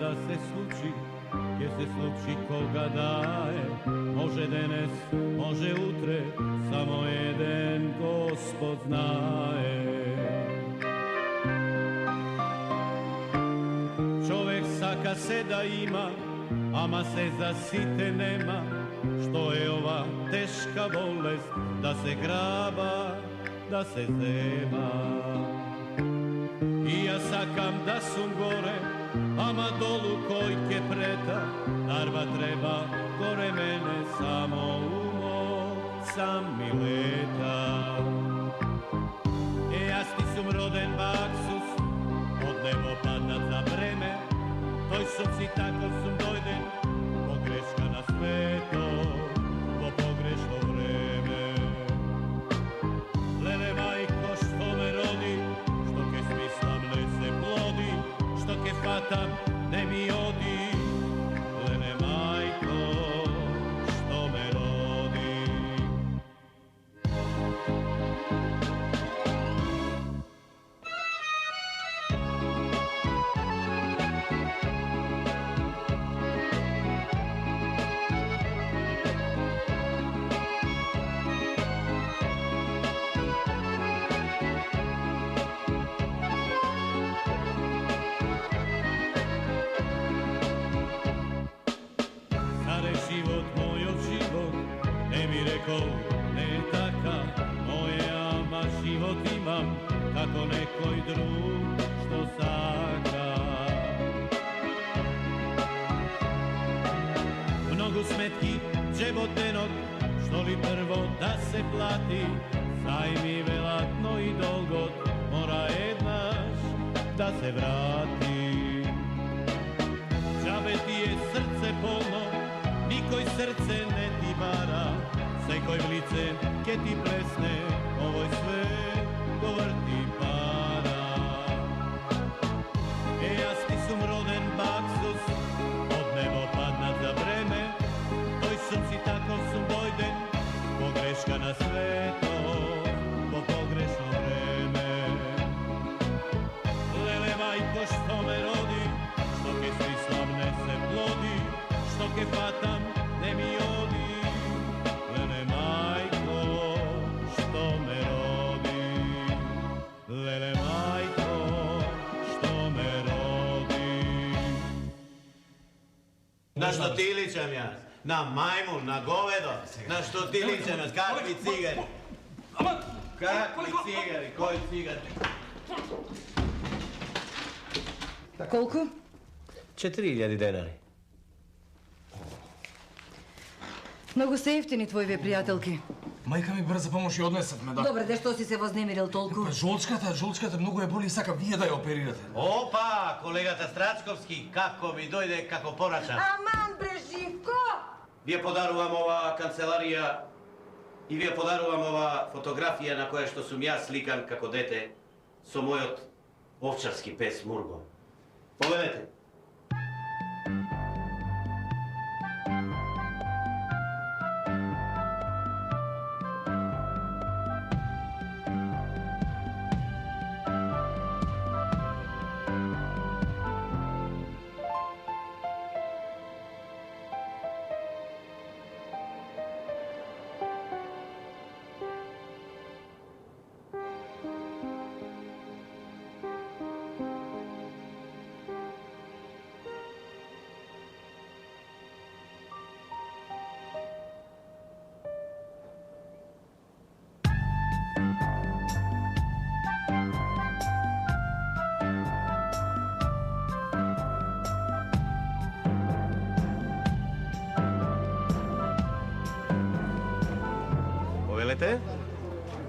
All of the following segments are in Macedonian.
da se sluči, gdje se sluči koga daje. Može denes, može utre, samo jeden Gospod znaje. Čovek saka se da ima, ama se za site nema. Što je ova teška bolest, da se graba, da se zema. I ja sakam da sum gore, ama dolu kojke preta. Narva treba gore mene, samo sam mi leta. Ja sti sum roden baksus, od nebo padnat za breme. Toj sumci tako sum dojden, pogreška na sveto, po pogrešno vreme. Lele majko što me rodi, što ke smislam ne se plodi, što ke fatam ne mi odi. Lele majko što me rodi. Život moj od život, ne mi rekao, ne taka, moje ama život imam, kako nekoj drug što saka. Mnogo smetki, džebotenog, što li prvo da se plati, sajmi velatno i dolgot, mora jednaš da se vrati. Džabe ti je srce polno, nikoj srce ne ti vara, sekoj vlice ke ti plesne, ovoj sve govrti para. Ja sti sum roden baksus, od nebo padnat za vreme, toj sumci tako sum dojden, pogreška na sveto, po pogrešno vreme. Lele majko što me rodi, što ke smislam ne se plodi, što ke fatam ne mi odi. Lele majko što me rodi, lele majko što me rodi. Na što ti ličem ja? Na majmun, na govedo? Na što ti ličem ja? Kakvi cigari? Kakvi cigari? Koji cigari? Koliko? 4000 denari. Mnogo se jeftini tvojve prijateljki. Majka mi brzo pomoći odnesat me da... Dobre, de što si se возnemiril toliko? Pa žolčkata mnogo je boli i saka vije da je operirate. Opa, kolegata Strackovski, kako mi dojde, kako poračam. Aman bre, Živko! Vije podaruvam ova kancelarija i vije podaruvam ova fotografija na koje što sum ja slikan kako dete so moj od ovčarski pes Murgo. Pogledajte.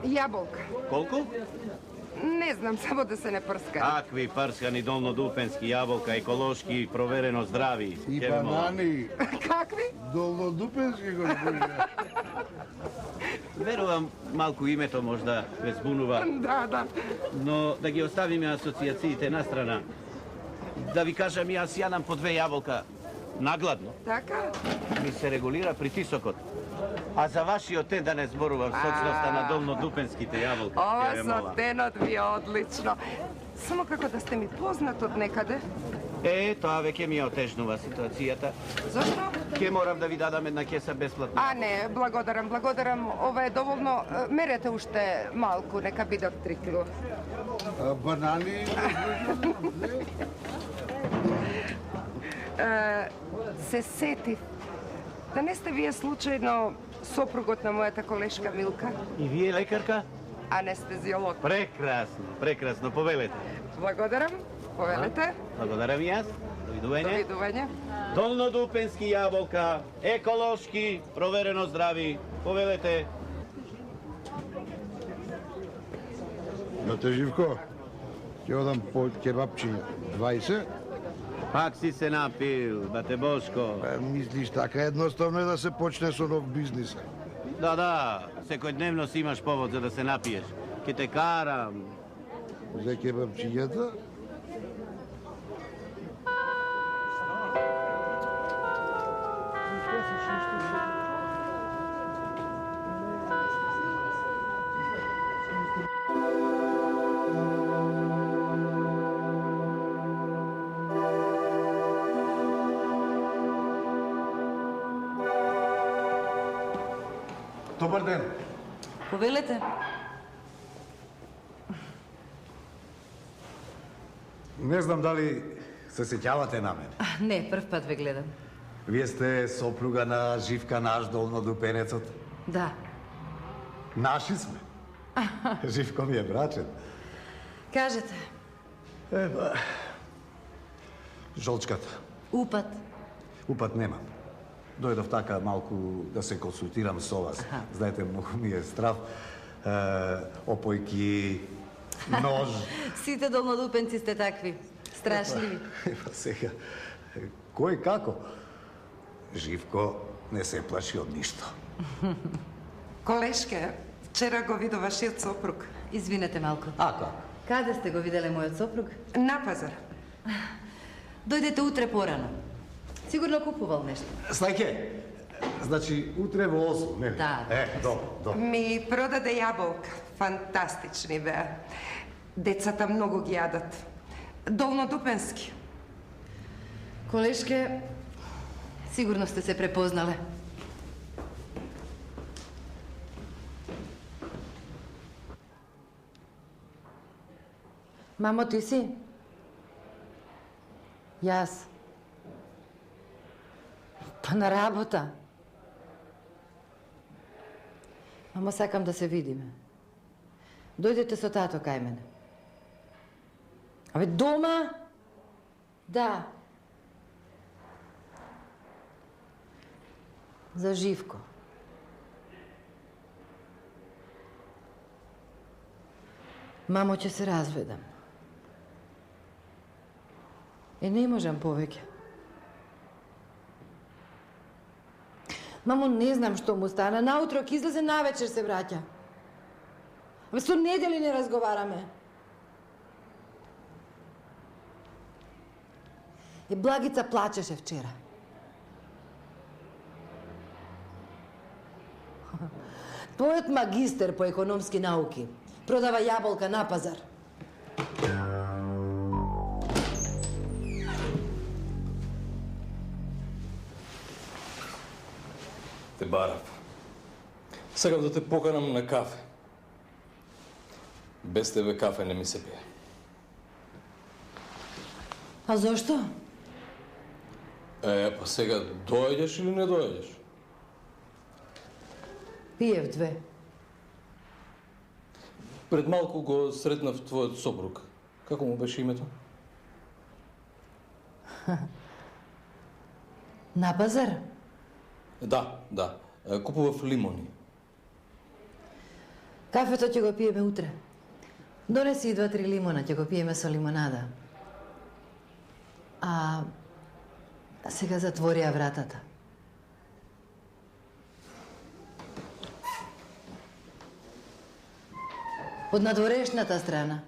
Jabolka. Koliko? Ne znam, samo da se ne prska. Kakvi prskani dolnodupenski jabolka, ekološki, provereno zdravi. I banani. Kakvi? Dolnodupenski, gospodine. Verujem, malku ime to možda bez bunuva. Da. No, da gi ostavim ja asocijacijite na strana. Da vi kažem, ja sjanam po 2 jabolka nagladno. Така? Mi se regulira pritisokot. A za vaši oten da ne zboruvam sočnosta na dolnodupenskite jabolke. Ovo sotenot mi je odlično. Samo kako da ste mi poznat od nekade. Тоа веќе ми ја отежнува ситуацијата. Зошто? Ке морам да ви дадам една кеса бесплатно. А не, благодарам. Ова е доволно. Мерете уште малку, нека бидат 3 кило. Банани, Се сетив. Да не сте вие случајно сопругот на мојата колешка Милка, И вие лекарка? анестезиолог? Прекрасно, повелете. Благодарам. Повелете. Благодарам и јас. Довидување. Довидување. Долнодупенски јаболка, еколошки, проверено здрави. Повелете. Знате, Живко, ќе одам по кебапчиња. 20? Пак си се напил, бате Бошко. Мислиш така едноставно е да се почне со нов бизнис. Да, секојдневно си имаш повод за да се напиеш. Ке те карам. За кебапчињата? Добар ден. Повелете. Не знам дали се сеќавате на мене. Не, прв пат ве гледам. Вие сте сопруга на Живка, наш долнодупенецот. Да. Наши сме. Живко ми е брачен. Кажете. Жолчката. Упат. Упат немам. Дојдов така малку да се консултирам со вас. Знаете, многу ми е страв. Опојки, нож. Сите долнодупенци сте такви. Страшливи. Ева сега, кој како? Живко не се плаши од ништо. Колешке, вчера го видов вашиот сопруг. Извинете малку. А, како? Каде сте го виделе мојот сопруг? На пазар. Дојдете утре порано. Сигурно купувал нешто. Слајке, значи утре во 8, нели? Да. Добро. Ми продаде јаболка. Фантастични беа. Децата многу ги јадат. Долнодупенски. Колешке, сигурно сте се препознале. Мамо, ти си? Јас. Па на работа. Мамо, сакам да се видиме. Дојдете со тато кај мене. Абе, дома? Да. За Живко. Мамо, ќе се разведам. Не можам повеќе. Мамо, не знам што му стана. Наутро ќе излезе, навечер се враќа. Абе, со недели не разговараме. И Благица плачеше вчера. Твојот магистер по економски науки продава јаболка на пазар. Те барав. Сакам да те поканам на кафе. Без тебе кафе не ми се пие. А зошто? Па сега дојдеш или не дојдеш? Пиев две. Пред малку го сретнав твојот сопруг. Како му беше името? На пазар? Да. Купував лимони. Кафето ќе го пиеме утре. Донеси и 2-3 лимона, ќе го пиеме со лимонада. А сега затворија вратата. Од надворешната страна.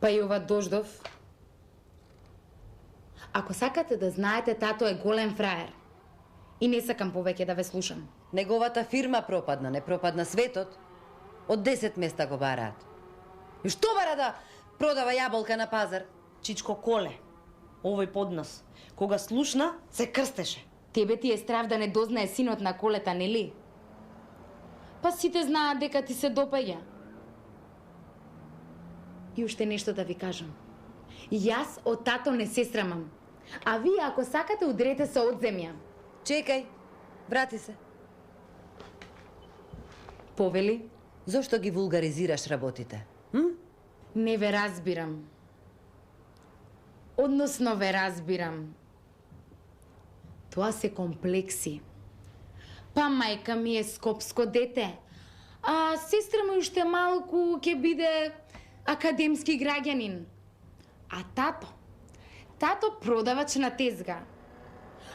Па и ова Дождов. Ако сакате да знаете, тато е голем фраер. И не сакам повеќе да ве слушам. Неговата фирма пропадна, не пропадна светот. Од 10 места го бараат. И што бара да продава јаболка на пазар? Чичко Коле, овој поднос, кога слушна, се крстеше. Тебе ти е страв да не дознае синот на Колета, нели? Па сите знаат дека ти се допаѓа. И уште нешто да ви кажам. Јас од тато не се срамам. А вие, ако сакате, удрете се од земја. Чекај, врати се. Повели? Зошто ги вулгаризираш работите? Не ве разбирам. Односно ве разбирам. Тоа се комплекси. Па мајка ми е скопско дете, а сестра ми уште малку ќе биде академски граѓанин. А тато продавач на тезга.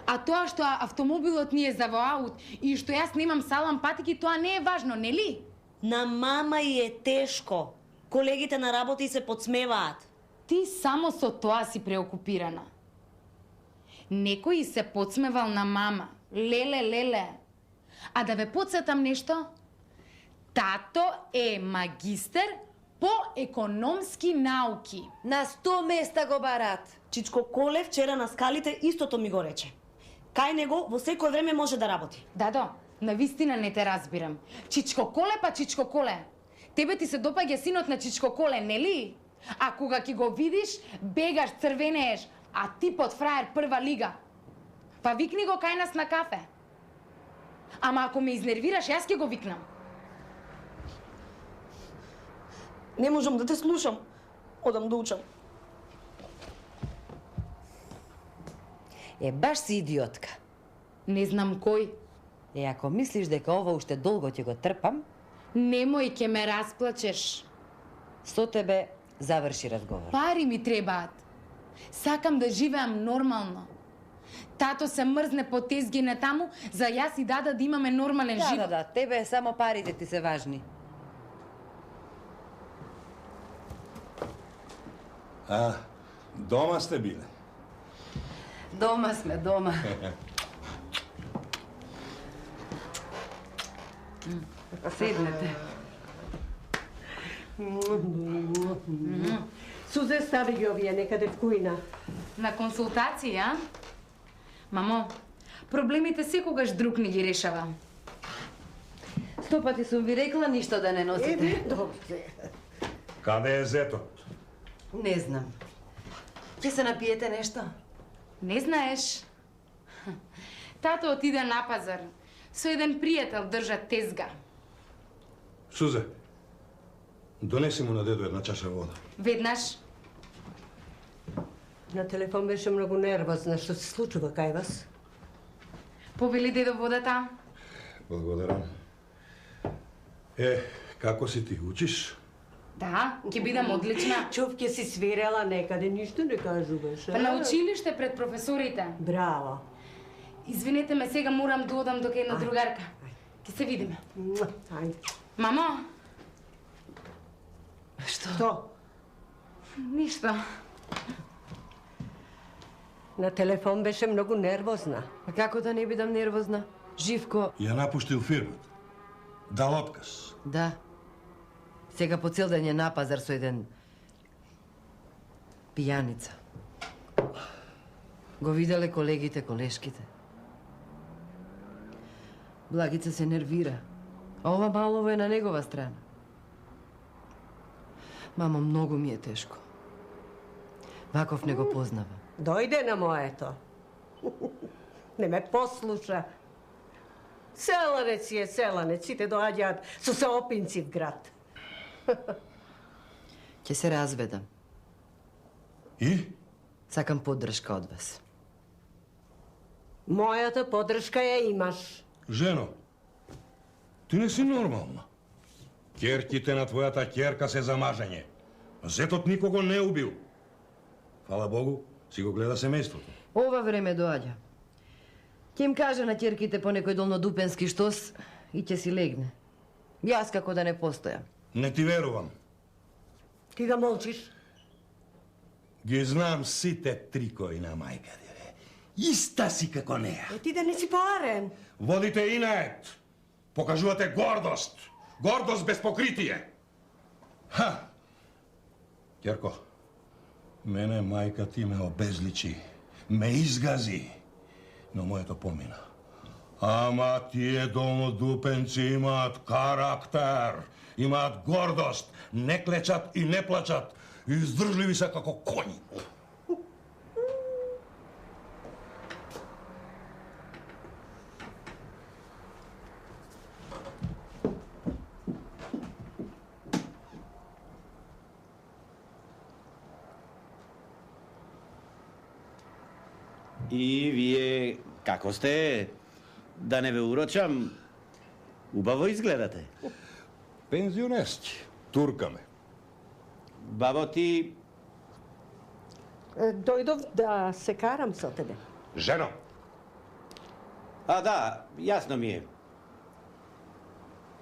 А тоа што автомобилот ни е за во аут и што јас немам салам патики, тоа не е важно, нели? На мама и е тешко. Колегите на работа и се подсмеваат. Ти само со тоа си преокупирана. Некој се подсмевал на мама. Леле. А да ве подсетам нешто? Тато е магистер по економски науки. На 100 места го бараат. Чичко Коле вчера на скалите истото ми го рече. Кај него во секое време може да работи. Дадо, навистина не те разбирам. Чичко Коле па Чичко Коле. Тебе ти се допаѓа синот на Чичко Коле, нели? А кога ќе го видиш, бегаш, црвенееш, а ти под фраер прва лига. Па викни го кај нас на кафе. Ама ако ме изнервираш, јас ќе го викнам. Не можам да те слушам. Одам да учам. Баш си идиотка. Не знам кој. Ако мислиш дека ова уште долго ќе го трпам, немој, ќе ме расплачеш. Со тебе заврши разговор. Пари ми требаат. Сакам да живеам нормално. Тато се мрзне по тезгине таму, за јас и Дада да имаме нормален живот. Да, тебе само парите ти се важни. Дома сте биле? Дома сме, дома. Седнете. Сузе, стави ги овие некаде в кујна. На консултација? Мамо, проблемите секогаш друг не ги решава. 100 пати сум ви рекла ништо да не носите. Добре. Каде е зетот? Не знам. Ќе се напиете нешто? Не знаеш. Тато отиде на пазар. Со еден пријател држа тезга. Сузе, донеси му на дедо една чаша вода. Веднаш. На телефон беше многу нервозна. Што се случува кај вас? Повели дедо водата. Благодарам. Како си ти учиш? Да, ќе бидам одлична. Чув, ќе си свирела некаде, ништо не кажуваш. Па на училиште пред професорите. Браво. Извинете ме, сега морам да одам до една другарка. Ќе се видиме. Ајде. Мамо. Што? Ништо. На телефон беше многу нервозна. А како да не бидам нервозна? Живко... Ја напуштил фирмата. Дал отказ. Да. Сега по цел ден е на пазар со еден пијаница. Го виделе колегите, колешките. Благица се нервира. А ова малово е на негова страна. Мамо, многу ми е тешко. Ваков не го познава. Дојде на моето. Не ме послуша. Селанец е селанец. Сите доаѓаат со соопинци в град. Ќе се разведам. И? Сакам поддршка од вас. Мојата поддршка ја имаш. Жено, ти не си нормална. Ќерките на твојата ќерка се замажење. Зетот никого не убил. Фала Богу, си го гледа семејството. Ова време доаѓа. Ќе им кажа на ќерките по некој долнодупенски штос и ќе си легне. Јас како да не постојам. Не ти верувам. Ти ga молчиш? Ги знам сите трикови на мајка ти, бе. Иста си како неа. Ти да не си поарен. Водите инает. Покажувате гордост. Гордост без покритие. Ха! Ќерко, мене мајка ти ме обезличи, ме изгази, но моето помина. Ама тие долнодупенци имаат карактер, имаат гордост, не клечат и не плачат, издржливи се како коњи. И вие како сте? Да не ве урочам, убаво изгледате. Пензионерски, туркаме. Бабо ти... Дојдов да се карам со тебе. Жено! А, да, јасно ми е.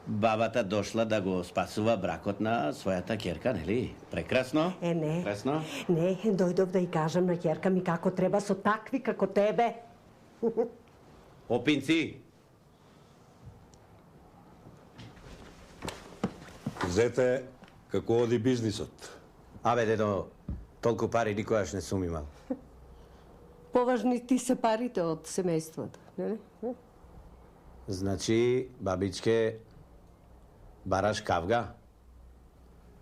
Бабата дошла да го спасува бракот на својата ќерка, нели? Прекрасно? Не. Прекрасно? Не, дојдов да ја кажам на ќерка ми како треба со такви како тебе. Опинци! Зете, како оди бизнисот? Абе, дедо, толку пари никогаш не сум имал. Поважни ти се парите од семејството, нели? Значи, бабичке, бараш кавга?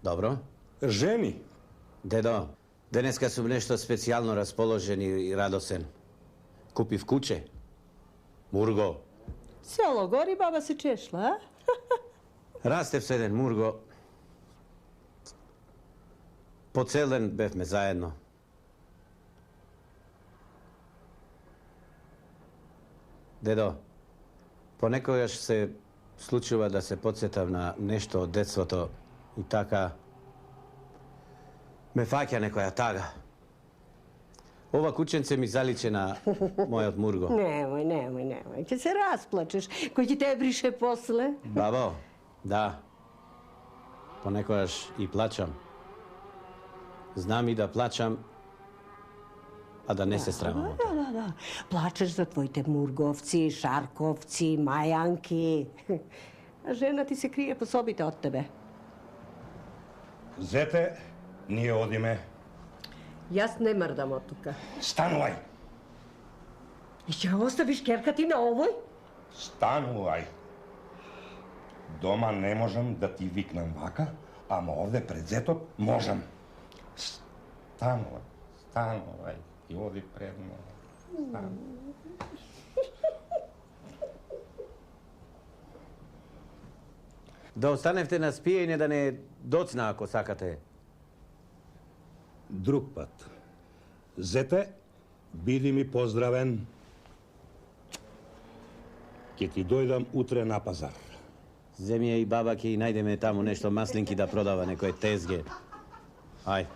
Добро? Жени. Дедо, денеска сум нешто специјално расположен и радосен. Купив куче. Мурго. Село гори баба се чешла, а? Растев со еден мурго. По цел ден бевме заедно. Дедо, понекогаш се случува да се потсетам на нешто од детството и така ме фаќа некоја тага. Ова кученце ми заличе на мојот мурго. Немој. Ќе се расплачеш. Кој ќе те брише после? Бабо, да. Понекогаш и плачам. Знам и да плачам, а да не се срамам. Да. Плачеш за твоите мурговци, шарковци, мајанки. А жена ти се крие по собите од тебе. Зете, ние одиме. Јас не мрдам од тука. Станувај! И ќе го оставиш керка ти на овој? Станувај! Дома не можам да ти викнам вака, ама овде пред зетот можам. Станувај и оди пред мене. Да останевте на спиење да не доцна ако сакате. Друг пат. Зете, биди ми поздравен. Ќе ти дојдам утре на пазар. Земи ја и баба ќе и најдеме таму нешто маслинки да продава некој тезге. Ај.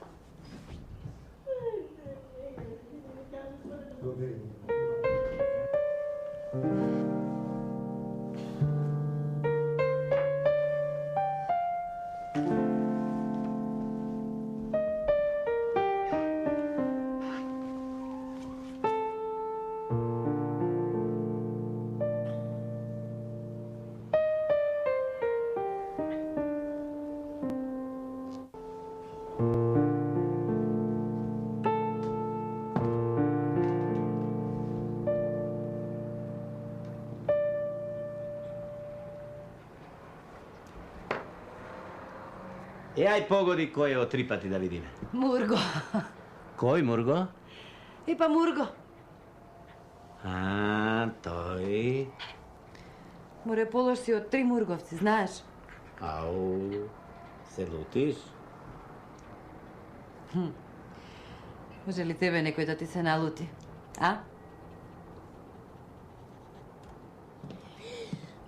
Ај погоди кој е од 3 пати да видиме. Мурго. Кој Мурго? Епа Мурго. А, тој. Море полош си од 3 мурговци, знаеш? Ау, се лутиш? Може ли тебе некој да ти се налути? А?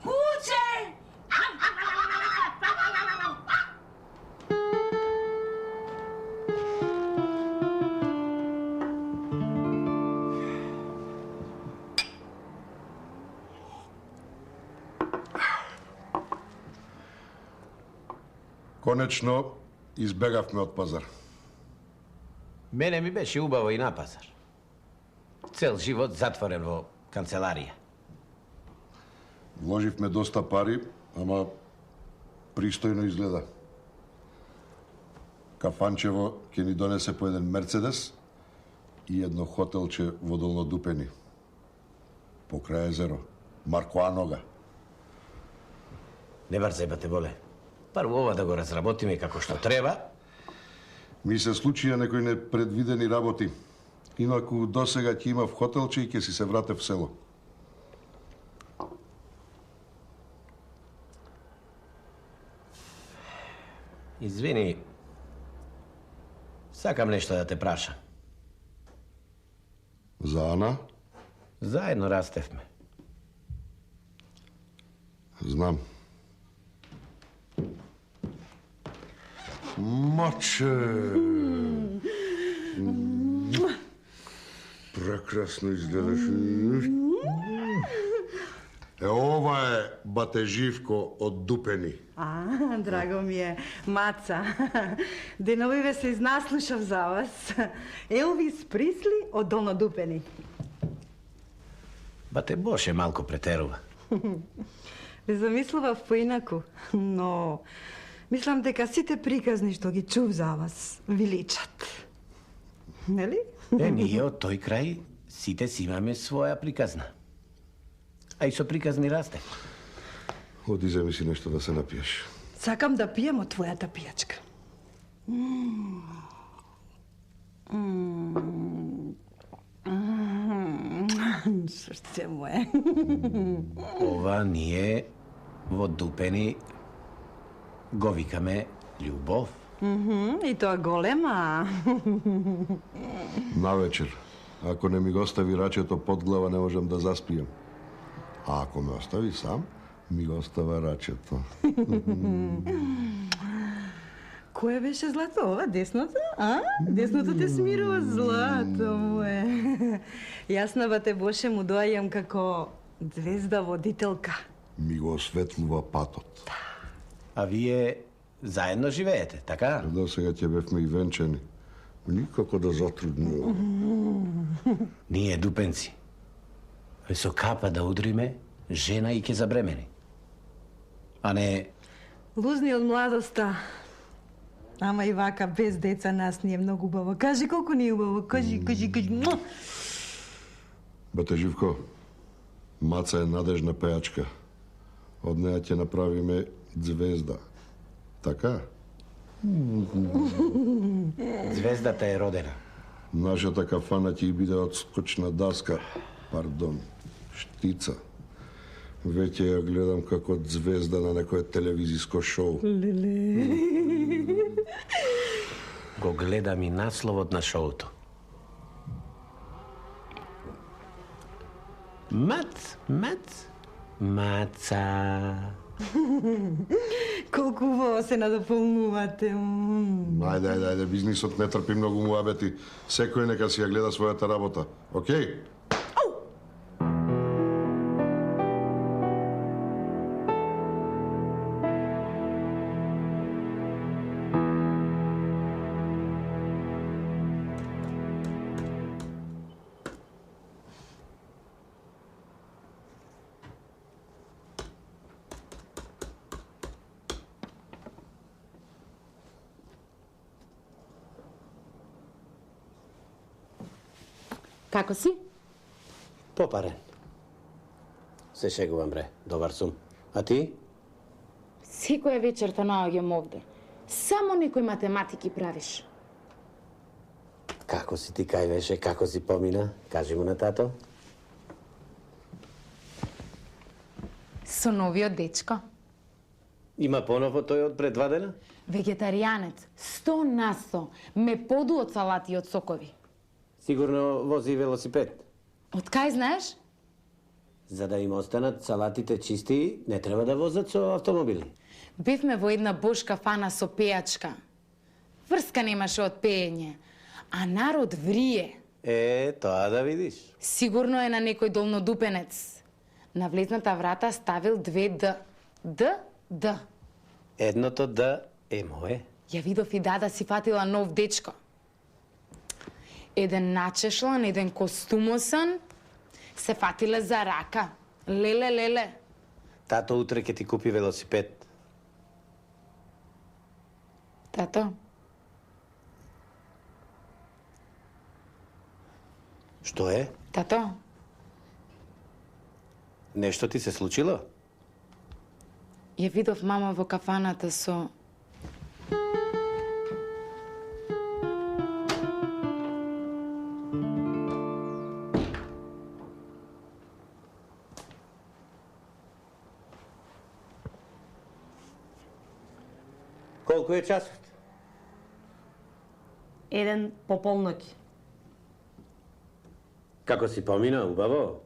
Куче! Конечно, избегавме од пазар. Мене ми беше убаво и на пазар. Цел живот затворен во канцеларија. Вложивме доста пари, ама пристојно изгледа. Кафанчево ќе ни донесе по еден Мерцедес и едно хотелче во Долнодупени. Покрај езеро. Маркоанога. Не барзај, бате Боле. Прво ова да го разработиме како што треба. Ми се случија некои непредвидени работи. Инаку досега ќе имав хотелче и ќе си се вратев в село. Извини, сакам нешто да те прашам. За Ана? Заедно растевме. Знам. Маче! Прекрасно изгледаш. Ова е бате Живко од Дупени. Драго ми е, Маца. Деновиве се изнаслушав за вас. Елвис Присли од Долнодупени. Бате Боше малку претерува. Ве замислував поинаку, но мислам дека сите приказни што ги чув за вас ви личат. Нели? Ние од тој крај сите си имаме своја приказна. А и со приказни расте. Оди земи си нешто да се напиеш. Сакам да пием од твојата пијачка. Срце мое. Ова ние во Дупени го викаме љубов. И тоа голема. Навечер, ако не ми го остави рачето под глава, не можам да заспием. А ако ме остави сам, ми го остава рачето. Кое беше злато? Ова, десното? А? Десното те смирува, злато мое. Јас на бате Боше му доаѓам како звезда водителка. Ми го осветлува патот. А вие заедно живеете, така? До сега ќе бевме и венчани. Никако да затруднува. Ние дупенци. Со капа да удриме, жена и ќе забремени. А не... Лузни од младоста. Ама и вака, без деца, нас ни е многу убаво. Кажи колку ни е убаво. Кажи. Бате Живко, Маца е надежна пејачка. Од неја ќе направиме звезда. Така? Звездата е родена. Нашата кафана ќе биде одскочна даска. Пардон, штица. Веќе ја гледам како звезда на некое телевизиско шоу. Го гледам и насловот на шоуто. Маца. Колку убаво се надополнувате. Ајде, бизнисот не трпи многу муабети. Секој нека си ја гледа својата работа. Океј? Како си? Попарен. Се шегувам, бре. Добар сум. А ти? Секоја вечер те наоѓам овде. Само некои математики правиш. Како си ти кај беше? Како си помина? Кажи му на тато. Со новиот дечко. Има поново тој од пред 2 дена? Вегетаријанец. 100%. Ме поду од салати и од сокови. Сигурно вози велосипед. Од кај знаеш? За да им останат салатите чисти, не треба да возат со автомобили. Бевме во една бошка фана со пејачка. Врска немаше од пеење, а народ врие. Тоа да видиш. Сигурно е на некој долнодупенец. На влезната врата ставил 2 Д. Д. Едното Д е мое. Ја видов и Дада си фатила нов дечко. Еден начешлан, еден костумосан, се фатиле за рака. Леле, леле. Тато утре ќе ти купи велосипед. Тато, Што е? тато, Нешто ти се случило? ја видов мама во кафаната со... Колку е часот? 1 по полноќ. Како си помина, убаво?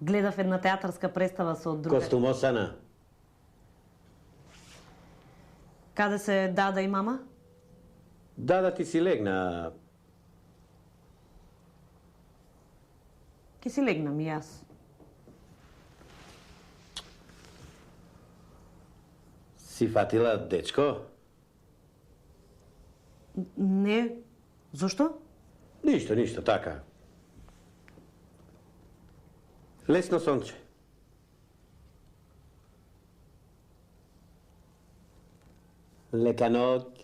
Гледав една театарска представа со друга. Костумосана. Каде се Дада и мама? Дада ти си легна. Ке си легнам и јас. Си фатила дечко? Не. Зошто? Ништо, така. Лесно сонче. Лека ноќ.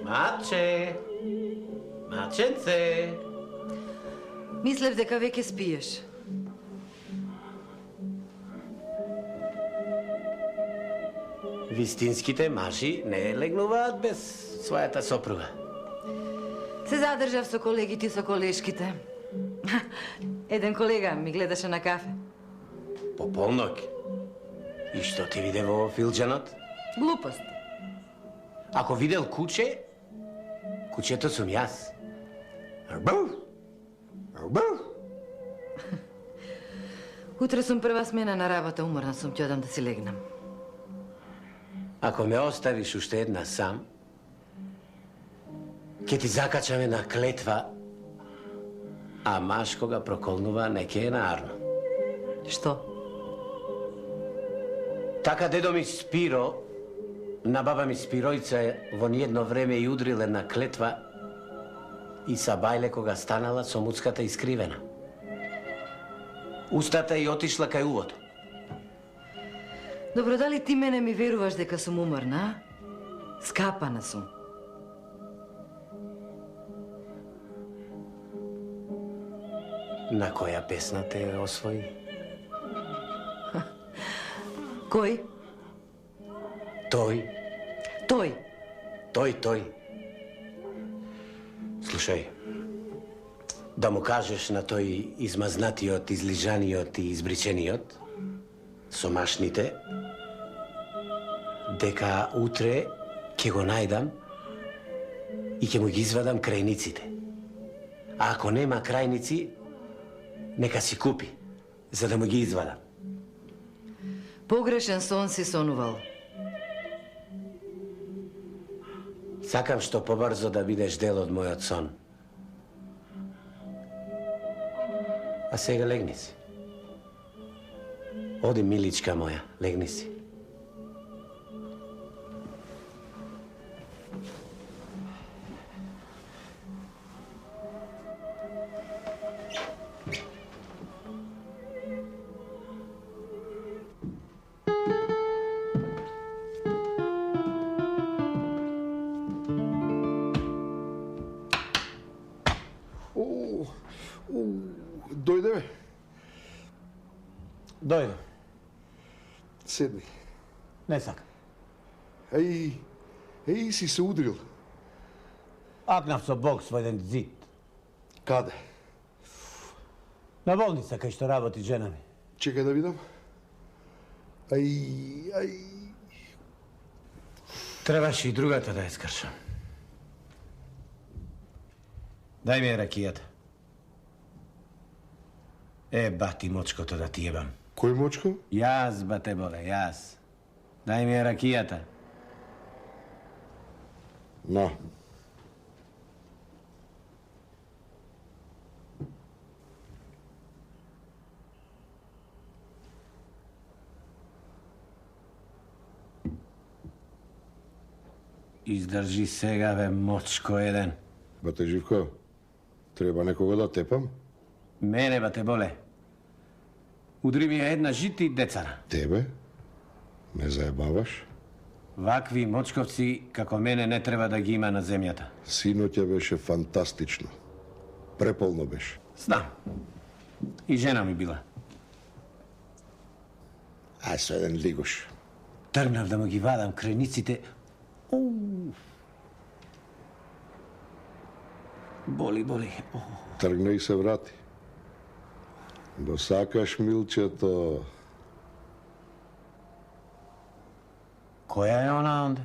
Маче! Маченце! Мислев дека веќе спиеш. Вистинските мажи не легнуваат без својата сопруга. Се задржав со колегите и со колешките. Еден колега ми гледаше на кафе. По полноќ. И што ти виде во филџанот? Глупост. Ако видел куче, кучето сум јас. Арбав! Арбав! Утре сум прва смена на работа, уморна сум, ќе одам да си легнам. Ако ме оставиш уште една сам, ќе ти закачаме на клетва, а маж кога проколнува не ќе е наарно. Што? Така дедо ми Спиро, на баба ми Спиројца во ниедно време и удрил една клетва и са бајле кога станала со муцката искривена. Устата и отишла кај увото. Добро, дали ти мене ми веруваш дека сум уморна? Скапана сум. На која песна те освои? Кој? Тој. Тој. Тој. Слушај, да му кажеш на тој измазнатиот, излижаниот и избричениот, со машните, дека утре ќе го најдам и ќе му ги извадам крајниците. А ако нема крајници, нека си купи, за да му ги извадам. Погрешен сон си сонувал. Сакам што побрзо да бидеш дел од мојот сон. А сега легни си. Оди, миличка моја, легни си. Дојде, бе. Дојде. Седни. Не сакам. Еј, си се удрил. Акнав со бокс во еден зид. Каде? На болница, кај што работи жена ми. Чекај да видам. Ај. Требаше и другата да ја скршам. Дај ми ја ракијата. Бати мочкото да ти ебам. Кој мочко? Јас, бате боле, јас. Дај ми ја ракијата. На. Издржи сега, бе, мочко еден. Бате Живко, треба некого да тепам? Мене, бате боле. Удри ми ја една жити и децара. Тебе? Не заебаваш? Вакви мочковци како мене не треба да ги има на земјата. Синоќа беше фантастично. Преполно беше. Знам. И жена ми била. Ај со еден лигош. Тргнав да му ги вадам крениците. Боли. Тргна и се врати. Го сакаш, Милчето. Која е она онде?